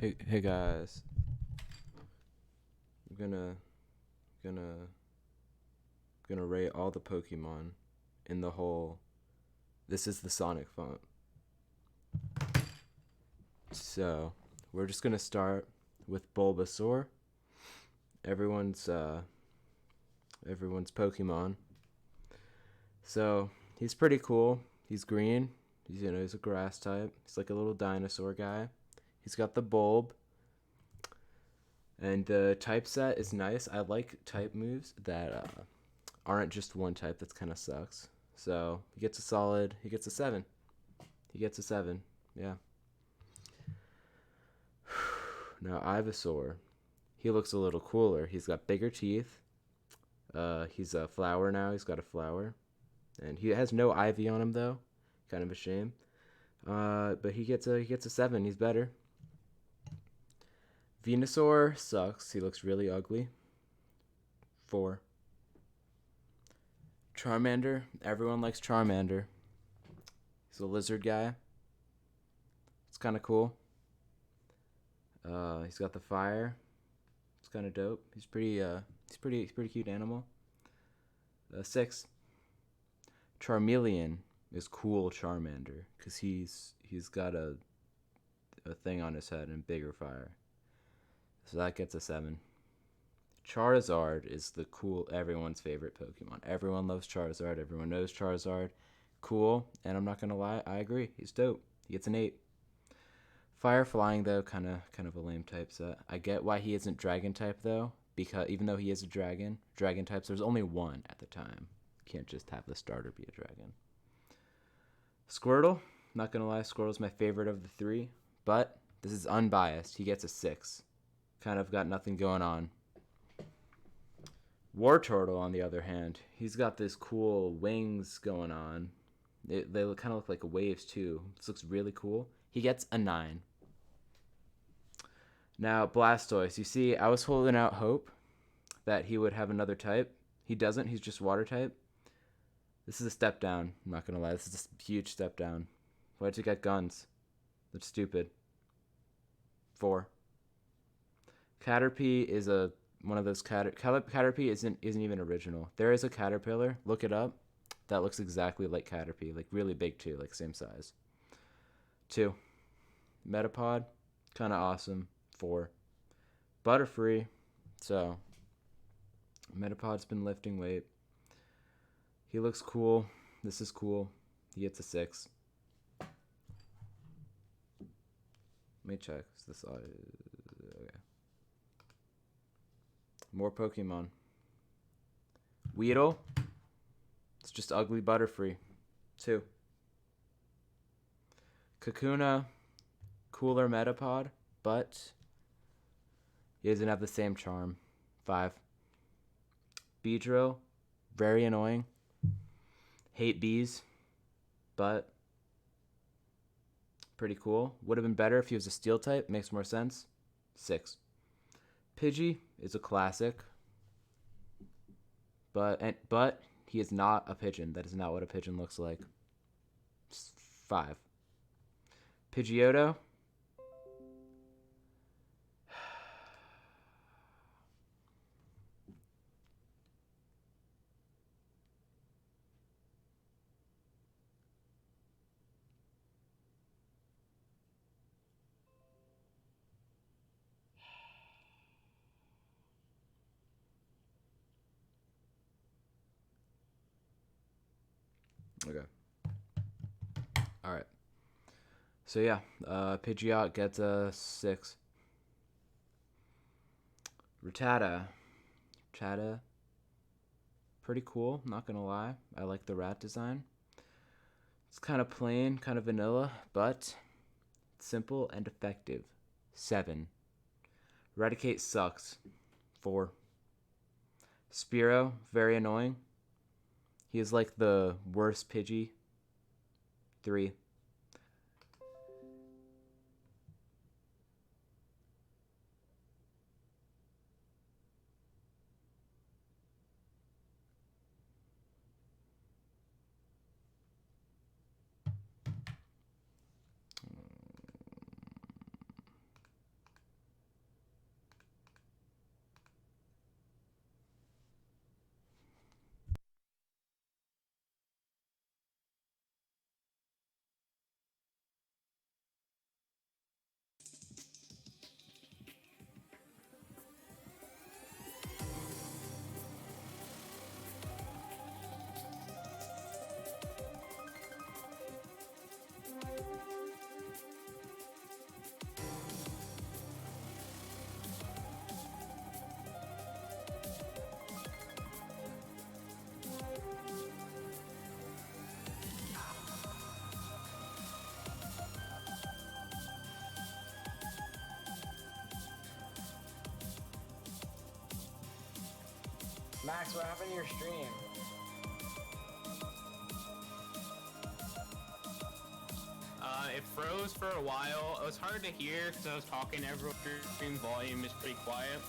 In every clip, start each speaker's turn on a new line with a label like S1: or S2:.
S1: Hey guys, I'm gonna gonna rate all the Pokemon in the whole. This is the Sonic font. So we're just gonna start with Bulbasaur. Everyone's everyone's Pokemon. So he's pretty cool. He's green. He's a grass type. He's like a little dinosaur guy. He's got the bulb. And the type set is nice. I like type moves that aren't just one type. That kind of sucks. So he gets a solid. He gets a 7. He gets a 7. Yeah. Now Ivysaur. He looks a little cooler. He's got bigger teeth. He's a flower now. He's got a flower. And he has no ivy on him though. Kind of a shame. But he gets a 7. He's better. Venusaur sucks. He looks really ugly. 4. Charmander. Everyone likes Charmander. He's a lizard guy. It's kind of cool. He's got the fire. It's kind of dope. He's pretty cute animal. 6. Charmeleon is cool Charmander because he's got a thing on his head and bigger fire. So that gets a 7. Charizard is the cool everyone's favorite Pokemon. Everyone loves Charizard. Everyone knows Charizard. Cool, and I'm not gonna lie, I agree. He's dope. He gets an 8. Fire flying though, kind of a lame type set. I get why he isn't dragon type though, because even though he is a dragon types, there's only one at the time. You can't just have the starter be a dragon. Squirtle, not gonna lie, Squirtle's my favorite of the 3, but this is unbiased. He gets a 6. Kind of got nothing going on. Wartortle, on the other hand, he's got this cool wings going on. They kind of look like waves too. This looks really cool. He gets a 9. Now, Blastoise. You see, I was holding out hope that he would have another type. He doesn't. He's just water type. This is a step down. I'm not going to lie. This is a huge step down. Why'd you get guns? That's stupid. 4. Caterpie is one of those Caterpie isn't even original. There is a caterpillar. Look it up. That looks exactly like Caterpie. Like really big too. Like same size. 2. Metapod. Kind of awesome. 4. Butterfree. So, Metapod's been lifting weight. He looks cool. This is cool. He gets a 6. Let me check. Is this okay? More Pokemon. Weedle. It's just ugly Butterfree. 2. Kakuna. Cooler Metapod, but he doesn't have the same charm. 5. Beedrill. Very annoying. Hate bees, but pretty cool. Would have been better if he was a steel type. Makes more sense. 6. Pidgey is a classic, but he is not a pigeon. That is not what a pigeon looks like. 5. Pidgeotto. Okay. All right. So yeah, Pidgeot gets a 6. Rattata. Pretty cool, not gonna lie. I like the rat design. It's kind of plain, kind of vanilla, but simple and effective. 7. Eradicate sucks. 4. Spearow, very annoying. He is like the worst Pidgey. 3.
S2: Max, what happened to your stream?
S3: It froze for a while. It was hard to hear because I was talking. Everyone's stream volume is pretty quiet.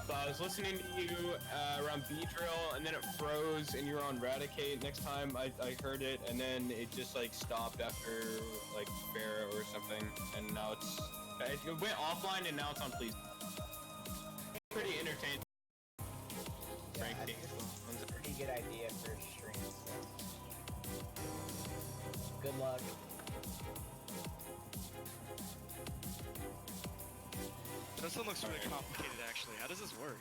S3: But I was listening to you around B-Drill, and then it froze, and you were on Radicate. Next time I heard it, and then it just like stopped after like Farah or something, and now it went offline, and now it's on Please. Pretty entertaining.
S2: Yeah, it's a pretty good idea for a stream. So. Good luck.
S4: This one looks really complicated, actually. How does this work?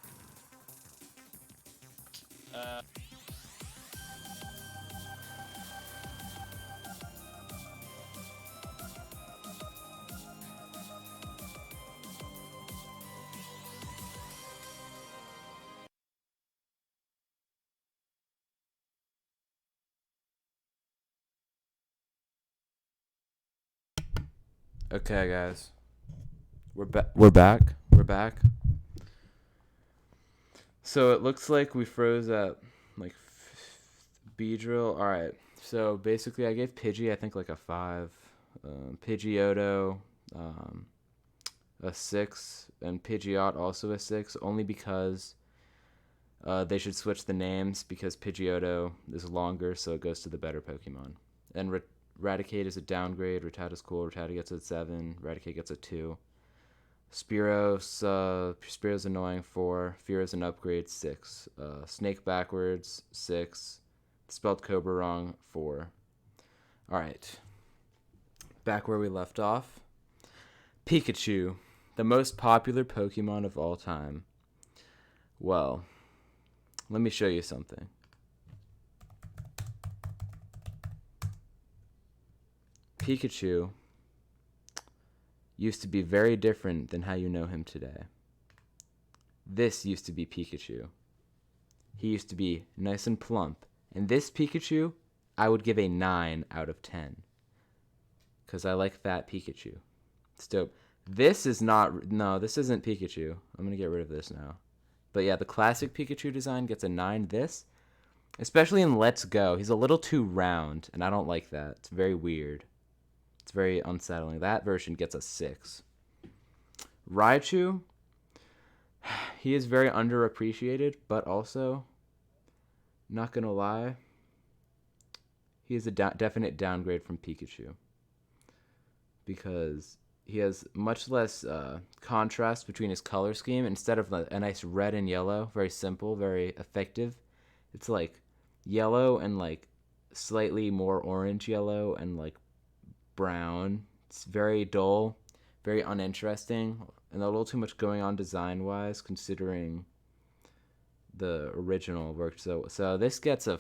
S1: Okay, guys. We're back. We're back. So it looks like we froze at like B-Drill. All right. So basically, I gave Pidgey I think like a 5, Pidgeotto a 6, and Pidgeot also a 6. Only because they should switch the names because Pidgeotto is longer, so it goes to the better Pokemon. And Raticate is a downgrade. Rattata's cool. Rattata gets a 7. Raticate gets a 2. Spearo's annoying, 4. Fearo's an upgrade, 6. Snake backwards, 6. Spelled Cobra wrong, 4. Alright. Back where we left off. Pikachu, the most popular Pokemon of all time. Well, let me show you something. Pikachu used to be very different than how you know him today. This used to be Pikachu. He used to be nice and plump. And this Pikachu, I would give a 9 out of 10. Because I like fat Pikachu. It's dope. This is not... No, this isn't Pikachu. I'm going to get rid of this now. But yeah, the classic Pikachu design gets a 9. This, especially in Let's Go, he's a little too round. And I don't like that. It's very weird. It's very unsettling. That version gets a 6. Raichu, he is very underappreciated, but also, not gonna lie, he is a definite downgrade from Pikachu. Because he has much less contrast between his color scheme. Instead of a nice red and yellow, very simple, very effective, it's like yellow and like slightly more orange yellow and like brown. It's very dull, very uninteresting, and a little too much going on design-wise considering the original work. So this gets a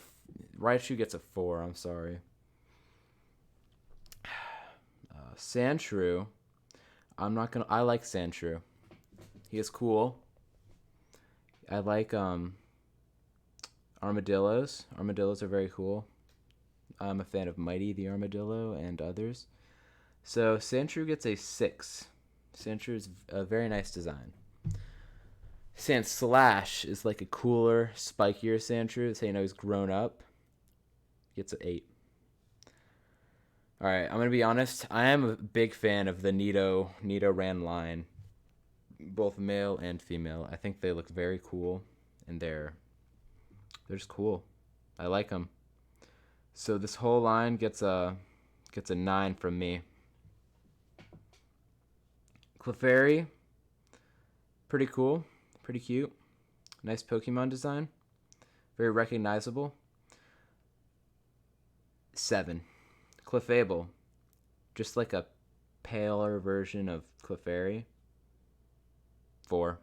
S1: Raichu gets a 4. I'm sorry. Sandshrew, I like Sandshrew. He is cool. I like armadillos. Armadillos are very cool. I'm a fan of Mighty the Armadillo and others. So Sandshrew gets a 6. Sandshrew is a very nice design. Sandslash is like a cooler, spikier Sandshrew. So you know he's grown up. Gets an 8. Alright, I'm going to be honest. I am a big fan of the Nidoran line. Both male and female. I think they look very cool. And they're just cool. I like them. So this whole line gets a 9 from me. Clefairy, pretty cool, pretty cute. Nice Pokemon design. Very recognizable. 7. Clefable, just like a paler version of Clefairy. 4.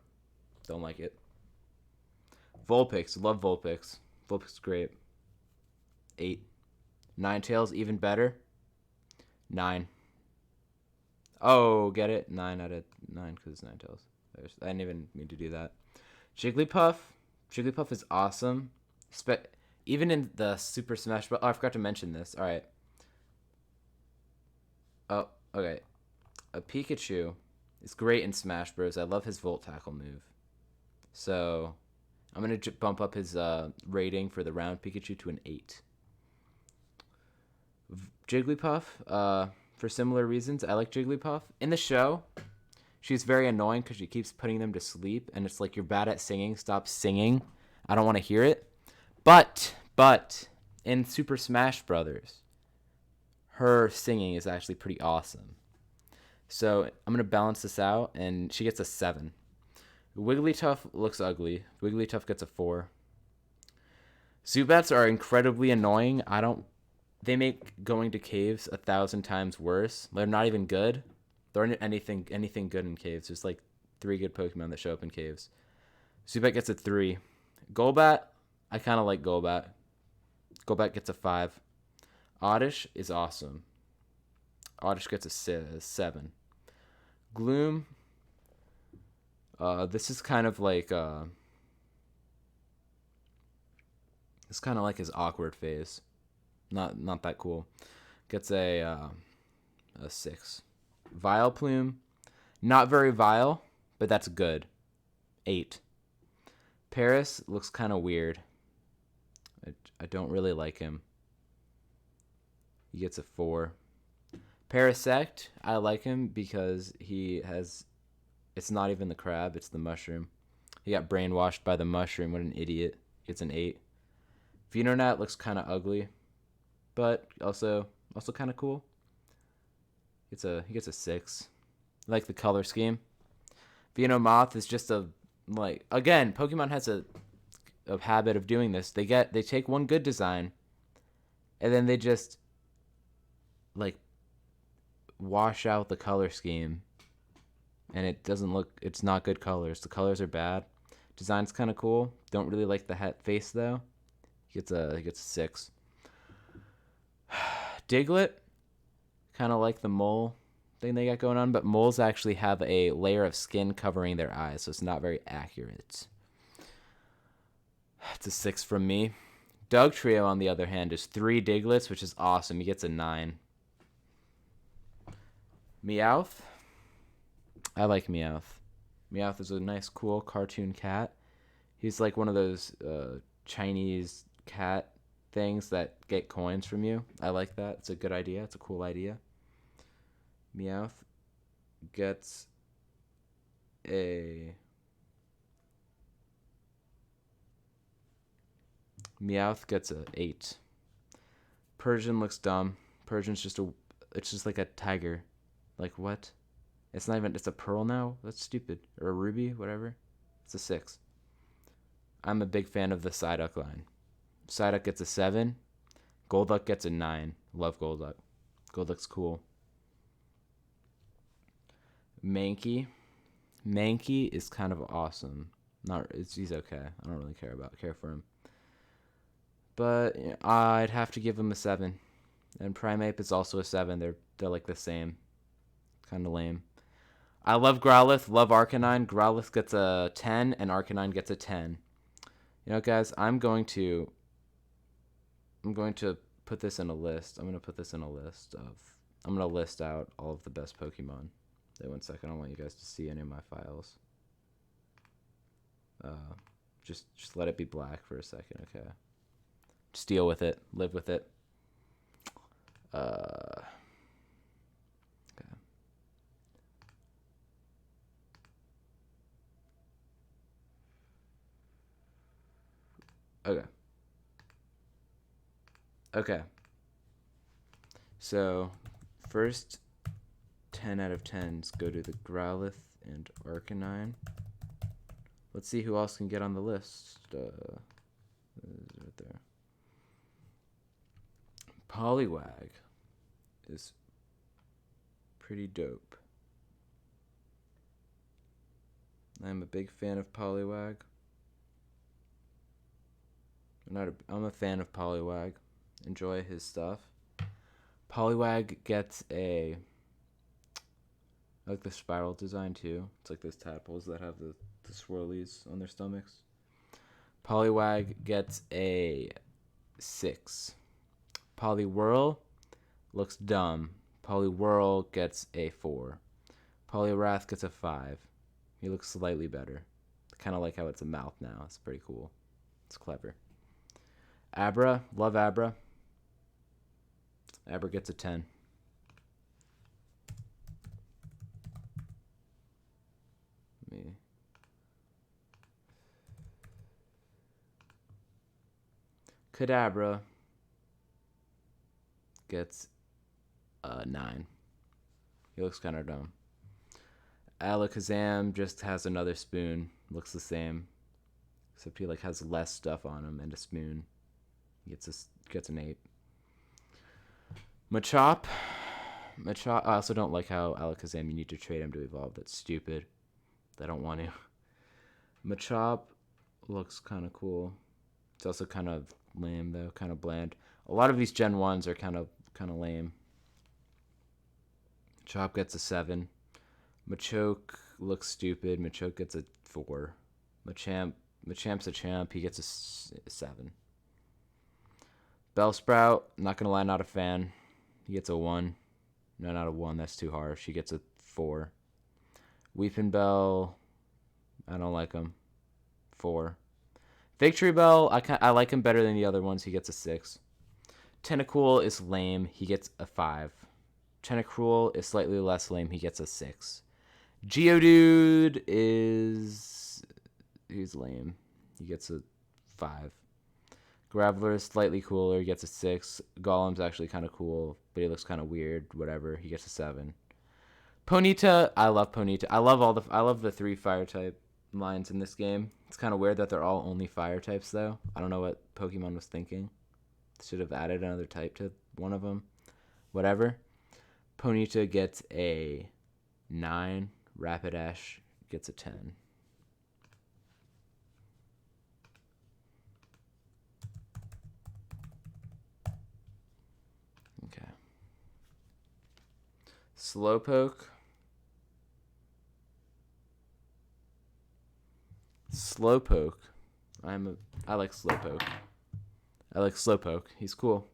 S1: Don't like it. Vulpix, love Vulpix. Vulpix is great. 8. Ninetales, even better. 9. Oh, get it? 9 out of 9 because it's Ninetales. I didn't even mean to do that. Jigglypuff. Jigglypuff is awesome. Even in the Super Smash Bros. Oh, I forgot to mention this. Alright. Oh, okay. A Pikachu is great in Smash Bros. I love his Volt Tackle move. So, I'm going to bump up his rating for the round Pikachu to an 8. Jigglypuff, for similar reasons, I like Jigglypuff. In the show, she's very annoying because she keeps putting them to sleep, and it's like, you're bad at singing. Stop singing. I don't want to hear it. But, in Super Smash Brothers, her singing is actually pretty awesome. So I'm going to balance this out, and she gets a 7. Wigglytuff looks ugly. Wigglytuff gets a 4. Zubats are incredibly annoying. They make going to caves 1,000 times worse. They're not even good. There aren't anything good in caves. There's like 3 good Pokemon that show up in caves. Zubat gets a 3. Golbat, I kind of like Golbat. Golbat gets a 5. Oddish is awesome. Oddish gets a 7. Gloom, this is kind of like it's kind of like his awkward phase. Not that cool. Gets a 6. Vileplume, not very vile, but that's good. 8. Paris looks kind of weird. I don't really like him. He gets a 4. Parasect, I like him because it's not even the crab, it's the mushroom. He got brainwashed by the mushroom. What an idiot. Gets an 8. Venonat looks kind of ugly, but also kind of cool. He gets a 6. I like the color scheme. Venomoth is just again, Pokemon has a habit of doing this. They take one good design, and then they just wash out the color scheme, and it's not good colors. The colors are bad. Design's kind of cool. Don't really like the hat face though. He gets a 6. Diglett, kind of like the mole thing they got going on, but moles actually have a layer of skin covering their eyes, so it's not very accurate. It's a 6 from me. Dugtrio, on the other hand, is 3 Digletts, which is awesome. He gets a 9. Meowth, I like Meowth. Meowth is a nice, cool cartoon cat. He's like one of those Chinese cat things that get coins from you. I like that. It's a good idea. It's a cool idea. Meowth gets a 8. Persian looks dumb. Persian's it's just like a tiger. Like, what? It's a pearl now? That's stupid. Or a ruby, whatever. It's a 6. I'm a big fan of the Psyduck line. Psyduck gets a 7. Golduck gets a 9. Love Golduck. Golduck's cool. Mankey is kind of awesome. He's okay. I don't really care for him. But I'd have to give him a 7. And Primeape is also a 7. They're like the same. Kind of lame. I love Growlithe, love Arcanine. Growlithe gets a 10, and Arcanine gets a 10. You know, guys, I'm going to put this in a list. I'm going to list out all of the best Pokemon. Wait 1 second. I don't want you guys to see any of my files. Just let it be black for a second, okay? Just deal with it. Live with it. Okay. Okay. So, first 10 out of 10s go to the Growlithe and Arcanine. Let's see who else can get on the list. Right there. Poliwag is pretty dope. I'm a big fan of Poliwag. I'm a fan of Poliwag. Enjoy his stuff. Poliwag gets I like the spiral design too. It's like those tadpoles that have the swirlies on their stomachs. Poliwag gets a 6. Poliwhirl looks dumb. Poliwhirl gets a 4. Poliwrath gets a 5. He looks slightly better. kind of like how it's a mouth now. It's pretty cool. It's clever. Abra, love Abra. Abra gets a 10. Me. Kadabra gets a 9. He looks kind of dumb. Alakazam just has another spoon. Looks the same, except he like has less stuff on him and a spoon. He gets an 8. Machop. I also don't like how Alakazam you need to trade him to evolve. That's stupid. I don't want to. Machop looks kind of cool. It's also kind of lame though, kind of bland. A lot of these Gen 1s are kind of lame. Machop gets a 7. Machoke looks stupid. Machoke gets a 4. Machamp's a champ. He gets a 7. Bellsprout, not gonna lie, not a fan. He gets a 1. No, not a 1. That's too harsh. He gets a 4. Weepinbell, I don't like him. 4. Victory Bell, I like him better than the other ones. He gets a 6. Tentacool is lame. He gets a 5. Tentacruel is slightly less lame. He gets a 6. Geodude he's lame. He gets a 5. Graveler is slightly cooler. He gets a 6. Golem's actually kind of cool, but he looks kind of weird. Whatever. He gets a 7. Ponyta, I love Ponyta. I love the 3 fire type lines in this game. It's kind of weird that they're all only fire types though. I don't know what Pokemon was thinking. Should have added another type to one of them. Whatever. Ponyta gets a 9. Rapidash gets a 10. Okay. Slowpoke. I like Slowpoke. He's cool.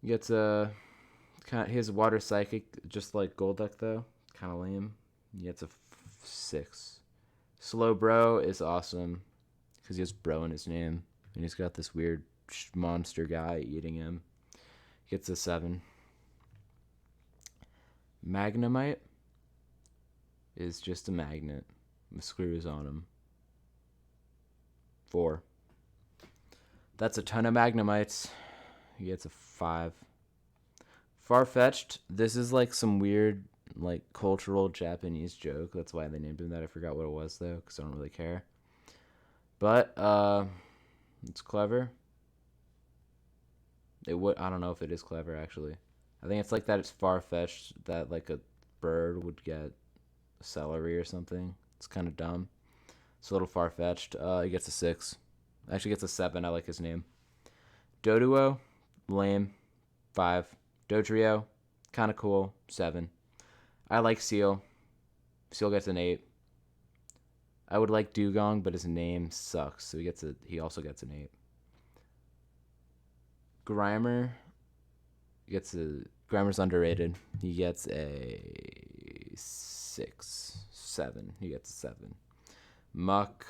S1: He gets a he has water psychic, just like Golduck though. Kind of lame. He gets a 6. Slowbro is awesome because he has bro in his name, and he's got this weird monster guy eating him. He gets a 7. Magnemite is just a magnet with screws on him. 4. That's a ton of Magnemites. He gets a 5. Farfetch'd, this is like some weird like cultural Japanese joke. That's why they named him that. I forgot what it was though, because I don't really care. But it's clever. I don't know if it is clever actually. I think it's like that it's far-fetched that like a bird would get celery or something. It's kind of dumb. It's a little far-fetched. He gets a 6. Actually gets a 7. I like his name. Doduo, lame. 5. Dodrio, kind of cool. 7. I like Seal. Seal gets an 8. I would like Dugong, but his name sucks, so he also gets an 8. Grimer's underrated. He gets a 6, 7. He gets a 7. Muck's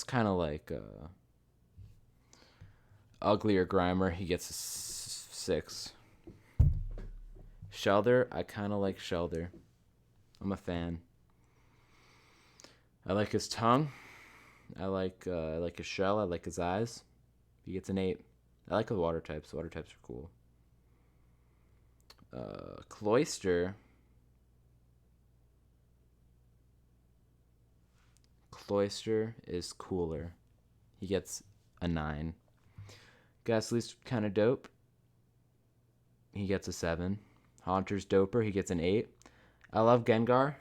S1: kind of like uglier Grimer. He gets a 6. Shelder, I kind of like Shelder. I'm a fan. I like his tongue. I like his shell. I like his eyes. He gets an 8. I like the water types. Water types are cool. Cloyster. Cloyster is cooler. He gets a 9. Ghastly's kind of dope. He gets a 7. Haunter's doper. He gets an 8. I love Gengar,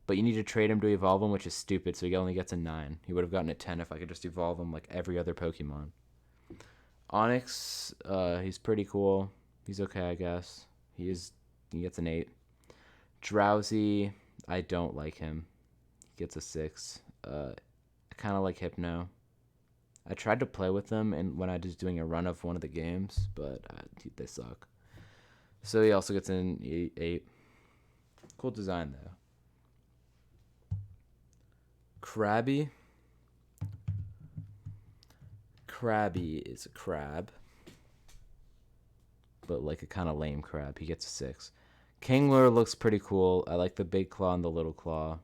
S1: but you need to trade him to evolve him, which is stupid, so he only gets a 9. He would have gotten a 10 if I could just evolve him like every other Pokemon. Onyx, he's pretty cool. He's okay, I guess. He gets an 8. Drowsy, I don't like him. He gets a 6. I kind of like Hypno. I tried to play with them and when I was doing a run of one of the games, but they suck. So he also gets an 8. Cool design, though. Krabby. Krabby is a crab, but like a kind of lame crab. He gets a 6. Kingler looks pretty cool. I like the big claw and the little claw.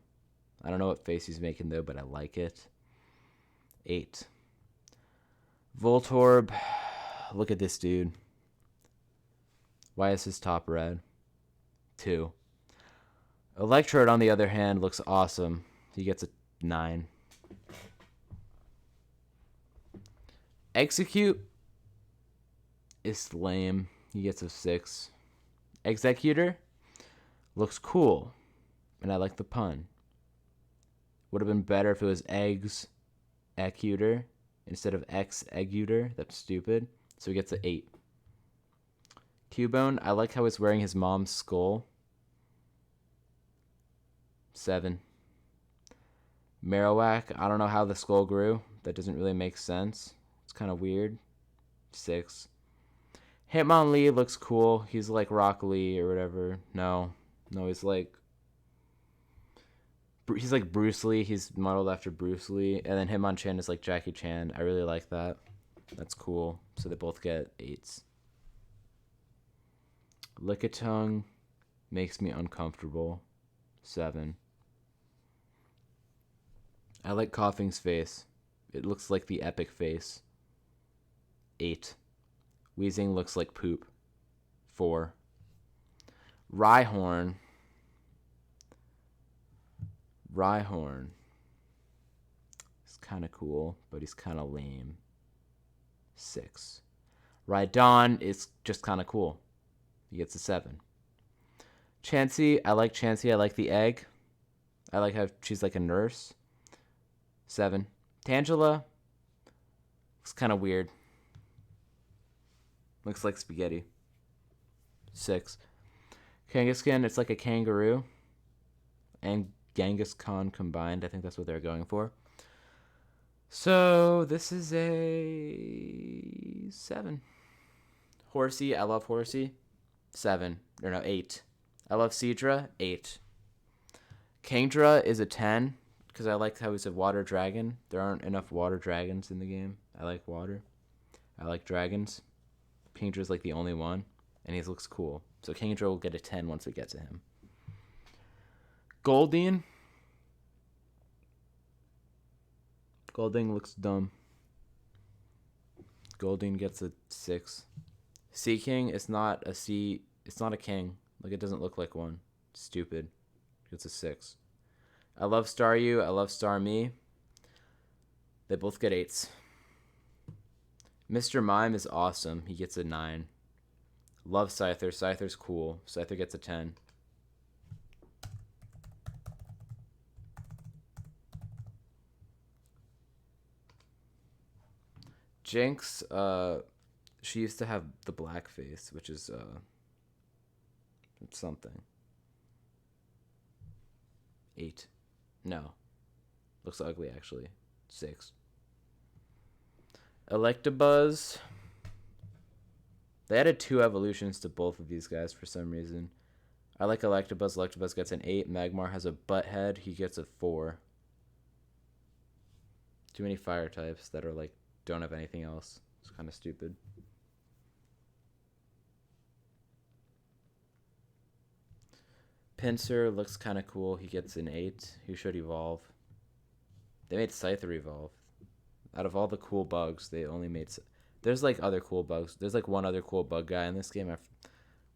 S1: I don't know what face he's making though, but I like it. 8. Voltorb. Look at this dude. Why is his top red? 2. Electrode, on the other hand, looks awesome. He gets a 9. Execute is lame. He gets a 6. Executor looks cool, and I like the pun. Would have been better if it was eggs ecutor instead of X egutor. That's stupid. So he gets an 8. Cubone, I like how he's wearing his mom's skull. 7. Marowak, I don't know how the skull grew. That doesn't really make sense. It's kind of weird. 6. Hitmonlee looks cool. He's like Rock Lee or whatever. No, he's like Bruce Lee. He's modeled after Bruce Lee. And then Hitmonchan is like Jackie Chan. I really like that. That's cool. So they both get 8s. Lickitung makes me uncomfortable. 7. I like Coughing's face. It looks like the epic face. 8. Wheezing looks like poop. 4. Rhyhorn. He's kind of cool, but he's kind of lame. 6. Rhydon is just kind of cool. He gets a 7. Chansey, I like Chansey. I like the egg. I like how she's like a nurse. 7. Tangela looks kind of weird. Looks like spaghetti. 6. Kangaskhan, it's like a kangaroo. And Genghis Khan combined. I think that's what they're going for. So this is a 7. Horsey, I love Horsey. 7. Or no, 8. I love Seadra. 8. Kingdra is a 10 because I like how he's a water dragon. There aren't enough water dragons in the game. I like water. I like dragons. Kingdra's like the only one, and he looks cool. So Kingdra will get a 10 once we get to him. Goldeen. Goldeen looks dumb. Goldeen gets a 6. Sea King is not a sea. It's not a king. Like, it doesn't look like one. Stupid. Gets a 6. I love Staryu. I love Starmie. They both get 8s. Mr. Mime is awesome. He gets a 9. Love Scyther. Scyther's cool. Scyther gets a 10. Jinx, she used to have the black face, which is it's something. 8. No. Looks ugly, actually. 6. Electabuzz. They added 2 evolutions to both of these guys for some reason. I like Electabuzz. Electabuzz gets an 8. Magmar has a butt head. He gets a 4. Too many fire types that are like don't have anything else. It's kind of stupid. Pinsir looks kind of cool. He gets an 8. He should evolve. They made Scyther evolve. Out of all the cool bugs, they only made... There's like other cool bugs. There's like one other cool bug guy in this game.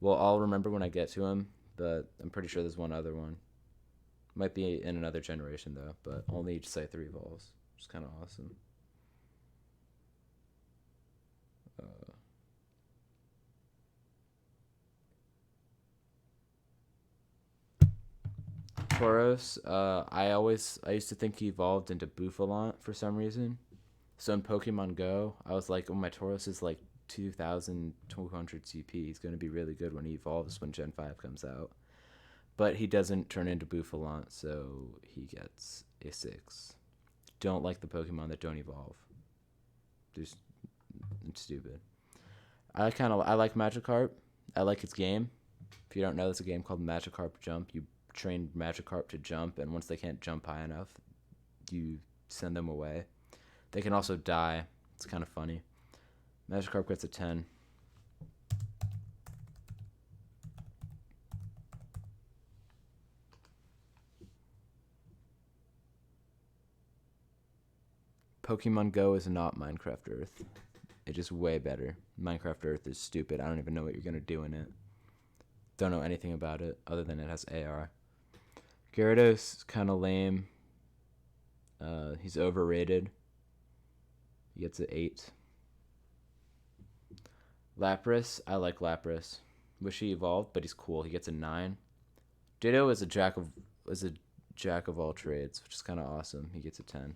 S1: Well, I'll remember when I get to him, but I'm pretty sure there's one other one. Might be in another generation though, but only Scyther evolves, which is kind of awesome. Tauros, I used to think he evolved into Bouffalant for some reason. So in Pokemon Go, I was like, oh, my Tauros is like 2,200 CP. He's going to be really good when he evolves when Gen 5 comes out. But he doesn't turn into Bouffalant, so he gets a 6. Don't like the Pokemon that don't evolve. It's stupid. I like Magikarp. I like its game. If you don't know, there's a game called Magikarp Jump. You train Magikarp to jump, and once they can't jump high enough, you send them away. They can also die. It's kind of funny. Magikarp gets a 10. Pokemon Go is not Minecraft Earth. It's just way better. Minecraft Earth is stupid. I don't even know what you're going to do in it. Don't know anything about it other than it has AR. Gyarados is kind of lame. He's overrated. He gets an 8. Lapras, I like Lapras. Wish he evolved, but he's cool. He gets a 9. Ditto is a jack of all trades, which is kind of awesome. He gets a 10.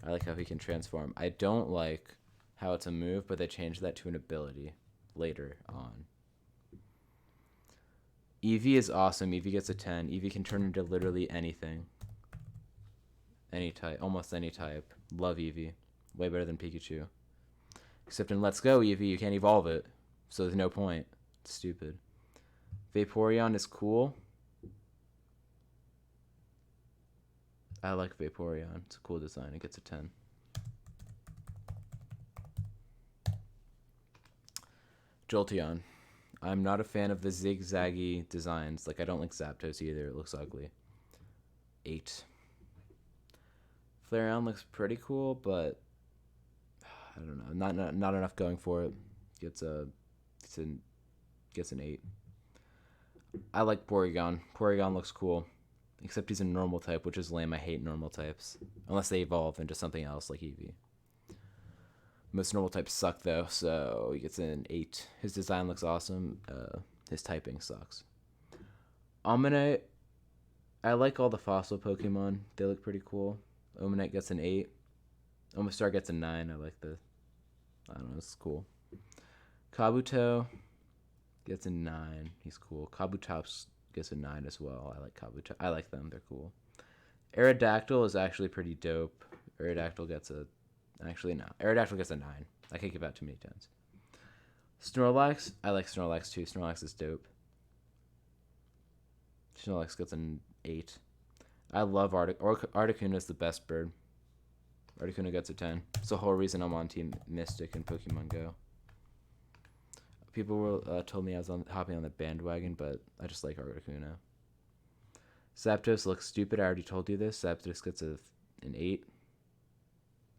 S1: I like how he can transform. I don't like how it's a move, but they changed that to an ability later on. Eevee is awesome. Eevee gets a 10. Eevee can turn into literally anything. Any type. Almost any type. Love Eevee. Way better than Pikachu. Except in Let's Go Eevee, you can't evolve it. So there's no point. It's stupid. Vaporeon is cool. I like Vaporeon. It's a cool design. It gets a 10. Jolteon. I'm not a fan of the zigzaggy designs. Like, I don't like Zapdos either. It looks ugly. 8. Flareon looks pretty cool, but I don't know. Not enough going for it. Gets an 8. I like Porygon. Porygon looks cool. Except he's a normal type, which is lame. I hate normal types. Unless they evolve into something else like Eevee. Most normal types suck, though, so he gets an 8. His design looks awesome. His typing sucks. Omanyte, I like all the fossil Pokemon. They look pretty cool. Omanyte gets an 8. Omastar gets a 9. I don't know, it's cool. Kabuto gets a 9. He's cool. Kabutops gets a 9 as well. I like Kabuto. I like them. They're cool. Aerodactyl is actually pretty dope. Aerodactyl gets a... Actually, no. Aerodactyl gets a 9. I can't give out too many 10s. Snorlax. I like Snorlax too. Snorlax is dope. Snorlax gets an 8. I love Articuno is the best bird. Articuno gets a 10. It's the whole reason I'm on Team Mystic in Pokemon Go. People were told me I was hopping on the bandwagon, but I just like Articuno. Zapdos looks stupid. I already told you this. Zapdos gets an 8.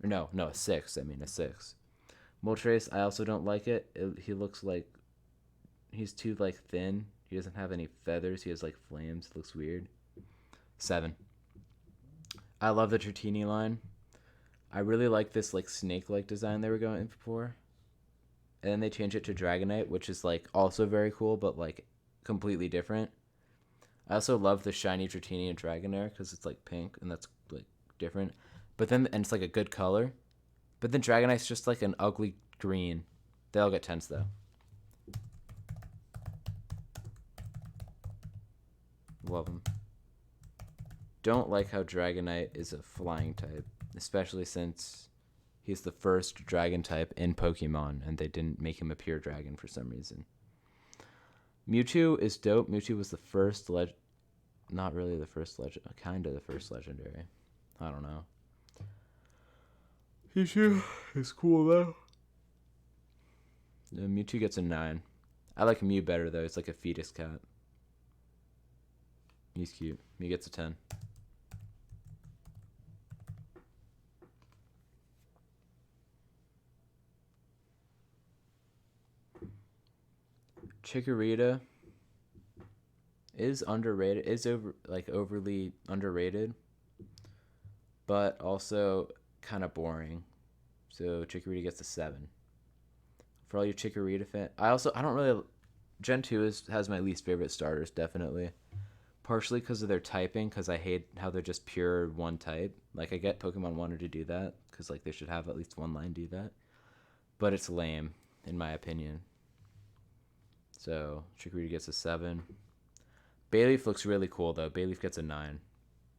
S1: Or no, a 6. I mean, a 6. Moltres, I also don't like it. He looks like he's too thin. He doesn't have any feathers. He has flames. It looks weird. 7. I love the Dratini line. I really like this snake-like design they were going for. And then they changed it to Dragonite, which is also very cool, but completely different. I also love the shiny Dratini and Dragonair because it's pink and that's different. But then, and it's a good color. But then Dragonite's just an ugly green. They all get 10s though. Love them. Don't like how Dragonite is a flying type, especially since he's the first dragon type in Pokemon and they didn't make him a pure dragon for some reason. Mewtwo is dope. Mewtwo was the first not really the first legend, kind of the first legendary. I don't know. Mewtwo is cool though. Mewtwo gets a 9. I like Mew better though. It's like a fetus cat. He's cute. He gets a 10. Chikorita is underrated. Is overly underrated, but also kind of boring. So Chikorita gets a 7. For all you Chikorita fans, I don't really. Gen 2 has my least favorite starters, definitely. Partially because of their typing, because I hate how they're just pure one type. I get Pokemon wanted to do that, because they should have at least one line do that. But it's lame, in my opinion. So, Chikorita gets a 7. Bayleaf looks really cool, though. Bayleaf gets a 9.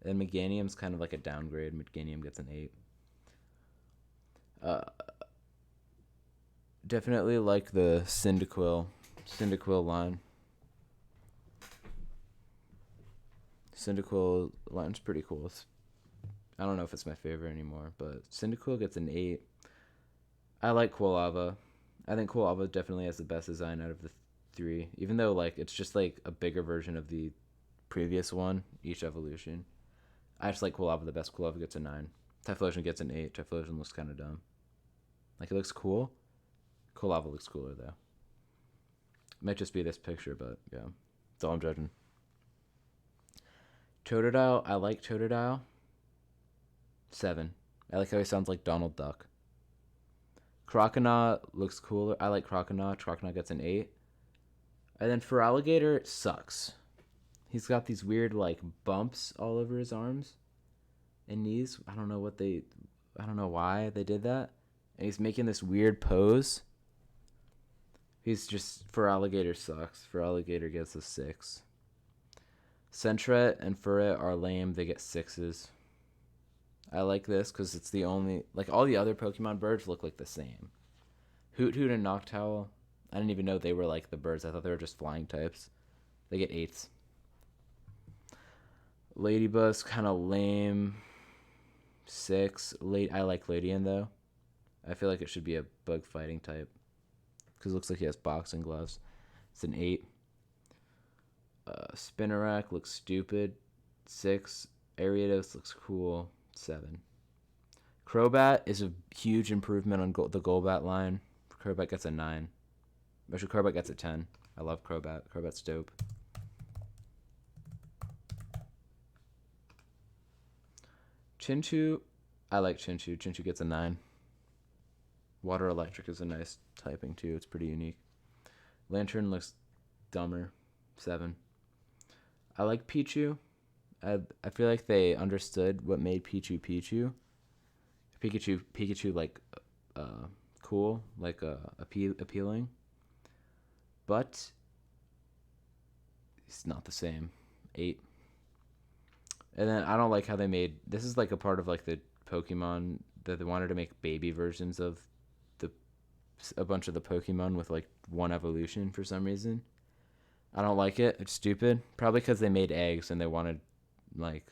S1: And Meganium's kind of a downgrade. Meganium gets an 8. Definitely like the Cyndaquil line. Cyndaquil line's pretty cool. I don't know if it's my favorite anymore, but Cyndaquil gets an 8. I like Quilava. I think Quilava definitely has the best design out of the three, even though like it's just like a bigger version of the previous one, each evolution. I just like Quilava the best. Quilava gets a 9. Typhlosion gets an 8. Typhlosion looks kind of dumb. Like, it looks cool. Quilava looks cooler, though. It might just be this picture, but yeah. That's all I'm judging. Totodile, I like Totodile. 7. I like how he sounds like Donald Duck. Croconaw looks cooler. I like Croconaw. Croconaw gets an 8. And then for Alligator, it sucks. He's got these weird, like, bumps all over his arms and knees. I don't know why they did that. And he's making this weird pose. He's just, for Alligator sucks. For Alligator gets a 6. Sentret and Furret are lame. They get 6s. I like this because it's the only, like, all the other Pokemon birds look like the same. Hoot Hoot and Noctowl, I didn't even know they were like the birds. I thought they were just flying types. They get 8s. Ladybuzz, kind of lame. 6. I like Ladian, though. I feel like it should be a bug fighting type. Because it looks like he has boxing gloves. It's an 8. Spinarak looks stupid. 6. Ariados looks cool. 7. Crobat is a huge improvement on the Golbat line. Crobat gets a 9. Actually, Crobat gets a 10. I love Crobat. Crobat's dope. Chinchou, I like Chinchou. Chinchou gets a 9. Water Electric is a nice typing too. It's pretty unique. Lantern looks dumber. 7. I like Pichu. I feel like they understood what made Pichu Pichu. Pikachu like cool, like appealing. But it's not the same. 8. And then I don't like how they made, this is like a part of like the Pokemon that they wanted to make baby versions of a bunch of the Pokemon with like one evolution for some reason. I don't like it. It's stupid. Probably because they made eggs and they wanted like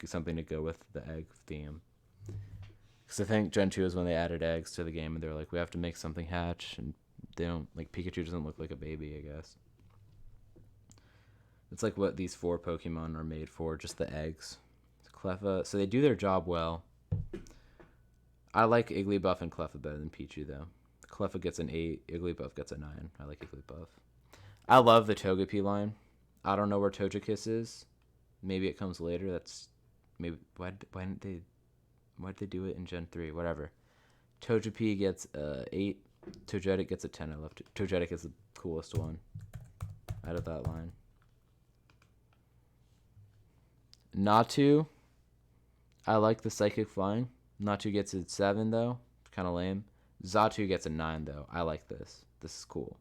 S1: something to go with the egg theme. Because I think Gen 2 is when they added eggs to the game and they were like, we have to make something hatch, and they don't, like, Pikachu doesn't look like a baby, I guess. It's like what these 4 Pokemon are made for, just the eggs. Cleffa, so they do their job well. I like Igglybuff and Cleffa better than Pichu, though. Cleffa gets an 8, Igglybuff gets a 9. I like Igglybuff. I love the Togepi line. I don't know where Togekiss is. Maybe it comes later. That's maybe why didn't they do it in Gen 3? Whatever. Togepi gets 8. Togetic gets a 10. I love Togetic is the coolest one out of that line. Natu, I like the Psychic Flying. Natu gets a 7 though. Kind of lame. Xatu gets a 9 though. I like this. This is cool.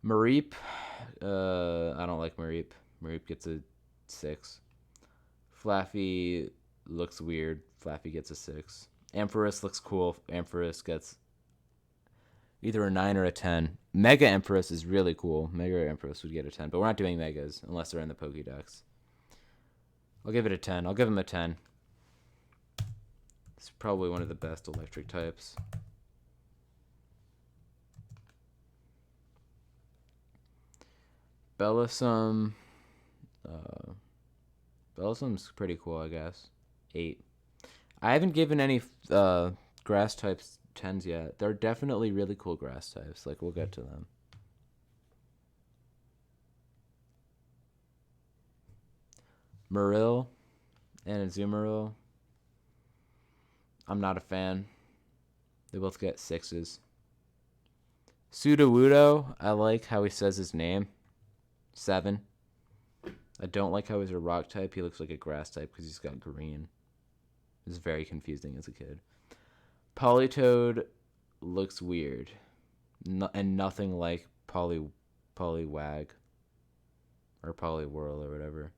S1: Mareep, I don't like Mareep. Mareep gets a 6. Flaffy looks weird. Flaffy gets a 6. Ampharis looks cool. Ampharis gets either a 9 or a 10. Mega Ampharis is really cool. Mega Ampharis would get a 10, but we're not doing Megas unless they're in the Pokédex. I'll give it a 10. I'll give him a 10. It's probably one of the best electric types. Bellisum. Bellisum's pretty cool, I guess. 8. I haven't given any grass types 10s yet. They're definitely really cool grass types. Like, we'll get to them. Marill and Azumarill. I'm not a fan. They both get 6s. Sudowoodo, I like how he says his name. 7. I don't like how he's a rock type. He looks like a grass type because he's got green. It's very confusing as a kid. Politoed looks weird. And nothing like Poliwag. Or Poliwhirl or whatever.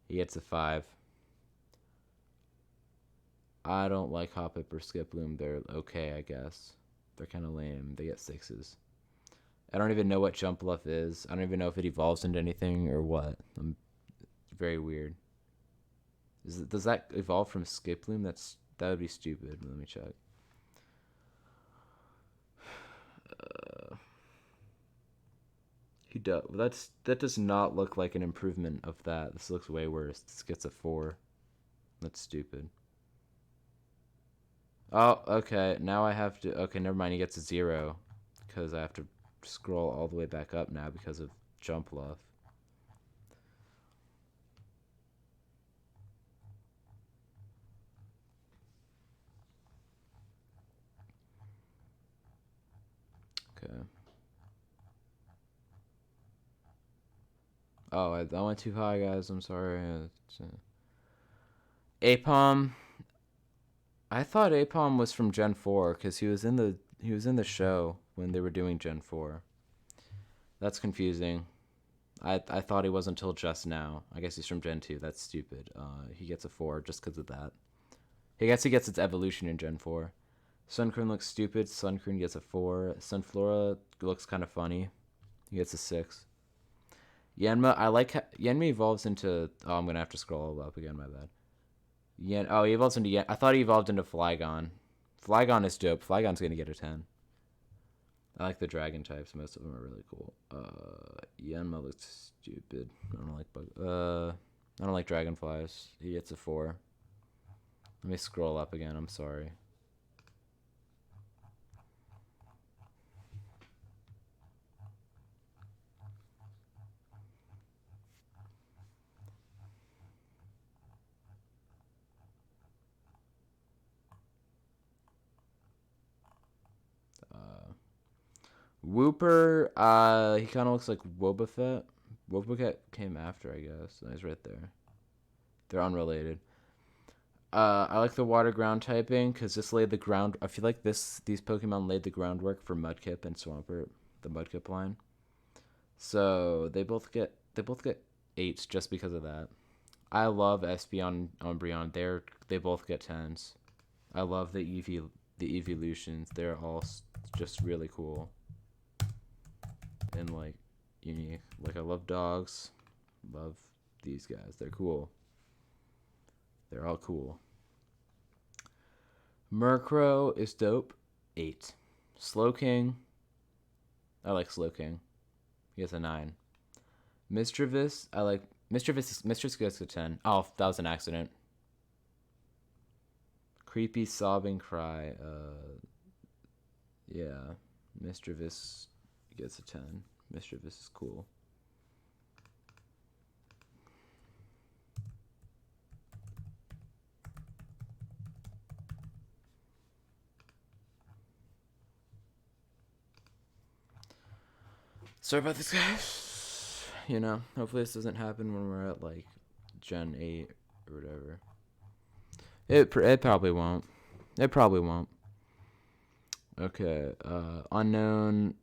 S1: He gets a 5. I don't like Hoppip or Skiploom. They're okay, I guess. They're kind of lame. They get 6s. I don't even know what Jumpluff is. I don't even know if it evolves into anything or what. Very weird. Does that evolve from Skiploom? That would be stupid. Let me check. He does. That does not look like an improvement of that. This looks way worse. This gets a 4. That's stupid. Oh, okay. Now I have to. Okay, never mind. He gets a 0 because I have to scroll all the way back up now because of jump love. Okay. Oh, I went too high, guys. I'm sorry. Apom. I thought Apom was from Gen 4 because he was in the show when they were doing Gen 4. That's confusing. I thought he was until just now. I guess he's from Gen 2. That's stupid. He gets a 4 just because of that. He gets its evolution in Gen 4. Sunkern looks stupid. Sunkern gets a 4. Sunflora looks kind of funny. He gets a 6. Yanma, Yanma evolves into. Oh, I'm gonna have to scroll up again. My bad. He evolves into Yen. I thought he evolved into Flygon. Flygon is dope. Flygon's gonna get a 10. I like the dragon types. Most of them are really cool. Yanma looks stupid. I don't like dragonflies. He gets a 4. Let me scroll up again. I'm sorry. Wooper, he kind of looks like Wobbuffet. Wobbuffet came after, I guess. He's right there. They're unrelated. I like the water ground typing because this laid the ground. I feel like these Pokemon laid the groundwork for Mudkip and Swampert, the Mudkip line. So they both get 8s just because of that. I love Espeon, Umbreon. They both get 10s. I love the evolutions. They're all just really cool and like unique. Like I love dogs. Love these guys. They're cool. They're all cool. Murkrow is dope. 8. Slowking. I like Slowking. He gets a 9. Mischievous. I like Mischievous gets a 10. Oh, that was an accident. Creepy sobbing cry. Yeah. Mischievous gets a 10. Mischievous is cool. Sorry about this, guys. Hopefully this doesn't happen when we're at like Gen 8 or whatever. It probably won't. It probably won't. Okay. Unknown.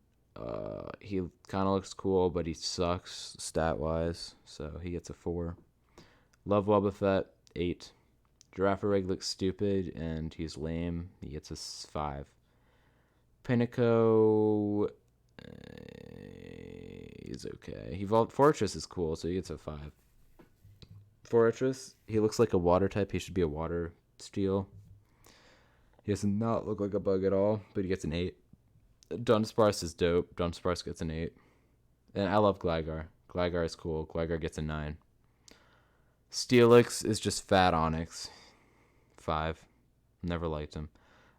S1: He kind of looks cool, but he sucks stat-wise, so he gets a 4. Love Wobbuffet, 8. Girafarig looks stupid, and he's lame. He gets a 5. Pinnacle is okay. Fortress is cool, so he gets a 5. Fortress, he looks like a water type. He should be a water steel. He does not look like a bug at all, but he gets an 8. Dunsparce is dope. Dunsparce gets an 8. And I love Gligar. Gligar is cool. Gligar gets a 9. Steelix is just fat Onyx. 5. Never liked him.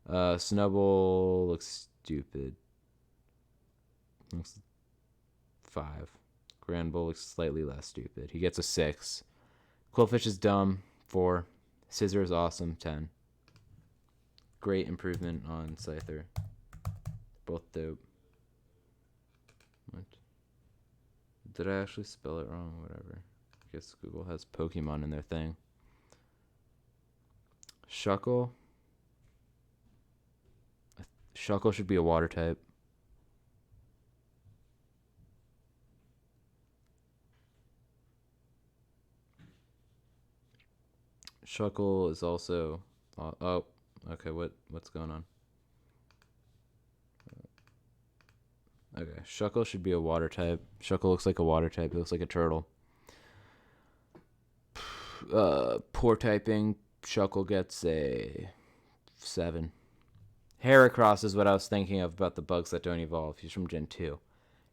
S1: Snubbull looks stupid. Looks 5. Granbull looks slightly less stupid. He gets a 6. Quillfish is dumb. 4. Scizor is awesome. 10. Great improvement on Scyther. Both dope. What? Did I actually spell it wrong? Whatever. I guess Google has Pokemon in their thing. Shuckle. Shuckle should be a water type. Shuckle is also. Oh, okay. What's going on? Okay, Shuckle should be a water type. Shuckle looks like a water type. It looks like a turtle. Poor typing. Shuckle gets a 7. Heracross is what I was thinking of about the bugs that don't evolve. He's from Gen 2.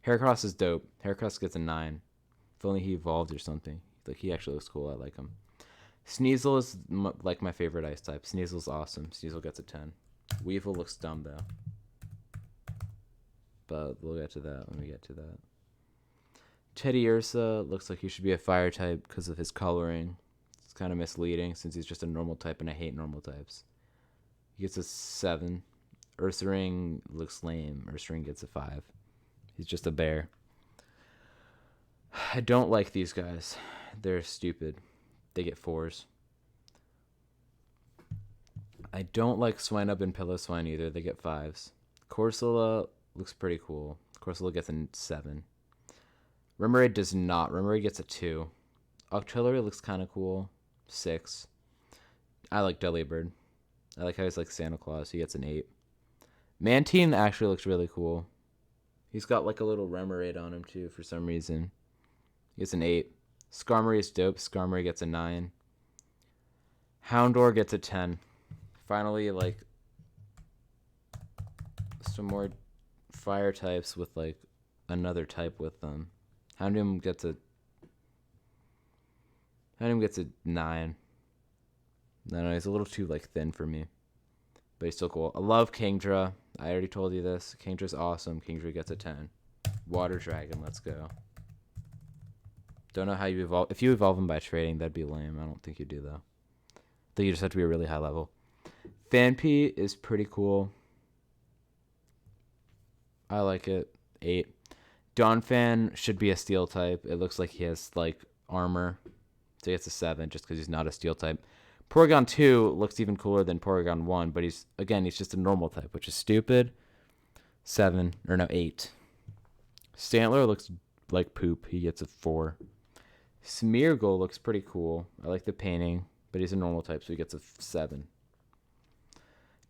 S1: Heracross is dope. Heracross gets a 9. If only he evolved or something. Like, he actually looks cool. I like him. Sneasel is like my favorite ice type. Sneasel's awesome. Sneasel gets a 10. Weevil looks dumb though. But we'll get to that when we get to that. Teddy Ursa looks like he should be a fire type because of his coloring. It's kind of misleading since he's just a normal type and I hate normal types. He gets a 7. Ursaring looks lame. Ursaring gets a 5. He's just a bear. I don't like these guys. They're stupid. They get 4s. I don't like Swinub and Piloswine either. They get 5s. Corsola looks pretty cool. Corsola gets a 7. Remoraid does not. Remoraid gets a 2. Octillery looks kind of cool. 6. I like Delibird. I like how he's like Santa Claus. He gets an 8. Mantine actually looks really cool. He's got like a little Remoraid on him too for some reason. He gets an 8. Skarmory is dope. Skarmory gets a 9. Houndour gets a 10. Finally, like, some more fire types with like another type with them. Houndoom gets a 9. I don't know, he's a little too like thin for me. But he's still cool. I love Kingdra. I already told you this. Kingdra's awesome. Kingdra gets a 10. Water Dragon, let's go. Don't know how you evolve. If you evolve him by trading, that'd be lame. I don't think you do though. I think you just have to be a really high level. Phanpy is pretty cool. I like it. 8. Donphan should be a steel type. It looks like he has like armor. So he gets a 7 just because he's not a steel type. Porygon 2 looks even cooler than Porygon 1, but he's just a normal type, which is stupid. 7. Or no, 8. Stantler looks like poop. He gets a 4. Smeargle looks pretty cool. I like the painting, but he's a normal type, so he gets a 7.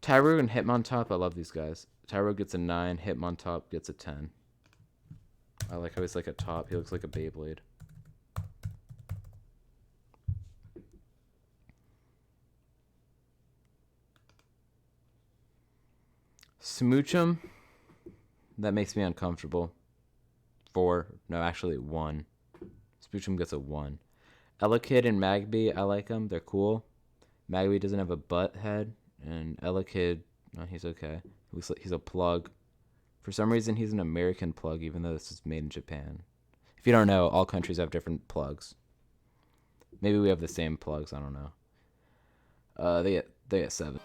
S1: Tyrogue and Hitmontop, I love these guys. Tyrogue gets a 9. Hitmontop gets a 10. I like how he's like a top. He looks like a Beyblade. Smoochum, that makes me uncomfortable. 4. No, actually 1. Smoochum gets a 1. Elekid and Magby, I like them. They're cool. Magby doesn't have a butt head. And Elekid, no, he's okay. He looks like he's a plug. For some reason, he's an American plug, even though this is made in Japan. If you don't know, all countries have different plugs. Maybe we have the same plugs. I don't know. They get 7.